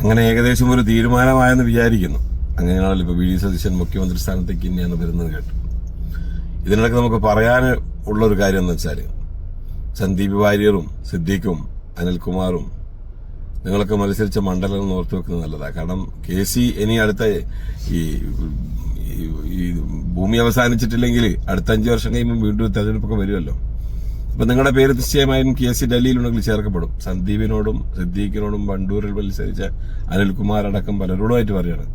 അങ്ങനെ ഏകദേശം ഒരു തീരുമാനമായെന്ന് വിചാരിക്കുന്നു. അങ്ങനെയാണല്ലോ ഇപ്പോൾ വി ഡി സതീശൻ മുഖ്യമന്ത്രി സ്ഥാനത്തേക്ക് ഇനിയാണ് വരുന്നത് കേട്ടു. ഇതിനിടയ്ക്ക് നമുക്ക് പറയാൻ ഉള്ളൊരു കാര്യം എന്ന് വെച്ചാൽ, സന്ദീപ് വാര്യറും സിദ്ദീഖും അനിൽകുമാറും നിങ്ങളൊക്കെ മത്സരിച്ച മണ്ഡലങ്ങൾ ഓർത്തു വെക്കുന്നത് നല്ലതാണ്. കാരണം KC ഇനി അടുത്ത ഈ ഭൂമി അവസാനിച്ചിട്ടില്ലെങ്കിൽ അടുത്ത 5 വർഷം കഴിയുമ്പോൾ വീണ്ടും തെരഞ്ഞെടുപ്പൊക്കെ വരുമല്ലോ. അപ്പൊ നിങ്ങളുടെ പേര് നിശ്ചയമായും KC ഡൽഹിയിലുണ്ടെങ്കിൽ ചേർക്കപ്പെടും. സന്ദീപിനോടും സിദ്ദീഖിനോടും വണ്ടൂരിൽ മത്സരിച്ച അനിൽകുമാർ അടക്കം പലരോടുമായിട്ട് പറയാണ്,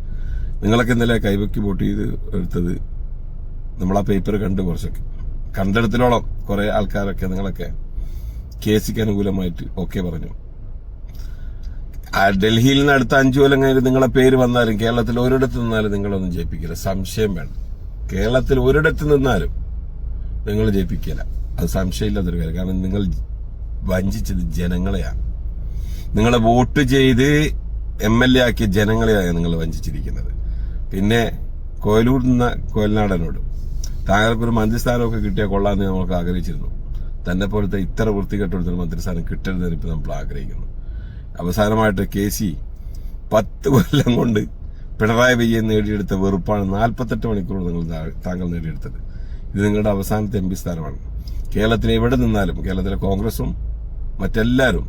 നിങ്ങളൊക്കെ ഇന്നലെ കൈവയ്ക്ക് വോട്ട് ചെയ്ത് എടുത്തത് നമ്മളാ പേപ്പർ കണ്ട് കുറച്ചൊക്കെ കണ്ടെടുത്തിലോളം കുറെ ആൾക്കാരൊക്കെ നിങ്ങളൊക്കെ KCക്ക് അനുകൂലമായിട്ട് ഓക്കെ പറഞ്ഞു. ഡൽഹിയിൽ നിന്ന് അടുത്ത 5 കൊല്ലം കഴിഞ്ഞ് നിങ്ങളെ പേര് വന്നാലും കേരളത്തിൽ ഒരിടത്ത് നിന്നാലും നിങ്ങളൊന്നും ജയിപ്പിക്കില്ല, സംശയം വേണം. കേരളത്തിൽ ഒരിടത്ത് നിന്നാലും നിങ്ങൾ ജയിപ്പിക്കില്ല, അത് സംശയമില്ലാത്തൊരു കാര്യം. കാരണം നിങ്ങൾ വഞ്ചിച്ചത് ജനങ്ങളെയാണ്. നിങ്ങളെ വോട്ട് ചെയ്ത് MLA ആക്കിയ ജനങ്ങളെയാണ് നിങ്ങൾ വഞ്ചിച്ചിരിക്കുന്നത്. പിന്നെ കോയലൂർ നിന്ന കോയൽനാടനോട് താങ്കൾക്കൊരു മന്ത്രിസ്ഥാനമൊക്കെ കിട്ടിയാൽ കൊള്ളാമെന്ന് നമ്മൾക്ക് ആഗ്രഹിച്ചിരുന്നു. തന്നെ പോലത്തെ ഇത്ര വൃത്തികെട്ടൊരു മന്ത്രിസ്ഥാനം കിട്ടരുതെന്ന് ഇപ്പം നമ്മൾ ആഗ്രഹിക്കുന്നു. അവസാനമായിട്ട് KC 10 കൊല്ലം കൊണ്ട് പിണറായി വിജയൻ നേടിയെടുത്ത വെറുപ്പാണ് 48 മണിക്കൂർ താങ്കൾ നേടിയെടുത്തത്. ഇത് നിങ്ങളുടെ അവസാനത്തെ MP സ്ഥാനമാണ്. കേരളത്തിൽ എവിടെ നിന്നാലും കേരളത്തിലെ കോൺഗ്രസും മറ്റെല്ലാവരും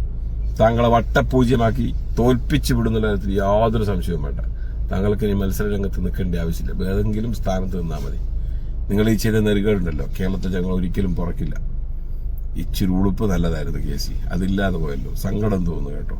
താങ്കളെ വട്ടപൂജ്യമാക്കി തോൽപ്പിച്ചു വിടുന്ന കാര്യത്തിൽ യാതൊരു സംശയവും വേണ്ട. താങ്കൾക്ക് ഇനി മത്സര രംഗത്ത് നിൽക്കേണ്ട ആവശ്യമില്ല, ഏതെങ്കിലും സ്ഥാനത്ത് നിന്നാൽ മതി. നിങ്ങൾ ഈ ചെയ്ത നെറുകേടുണ്ടല്ലോ, കേരളത്തിൽ ഞങ്ങൾ ഒരിക്കലും പുറക്കില്ല. ഇച്ചിരി ഉളുപ്പ് നല്ലതായിരുന്നു KC, അതില്ലാതെ പോയല്ലോ, സങ്കടം തോന്നുന്നു കേട്ടോ.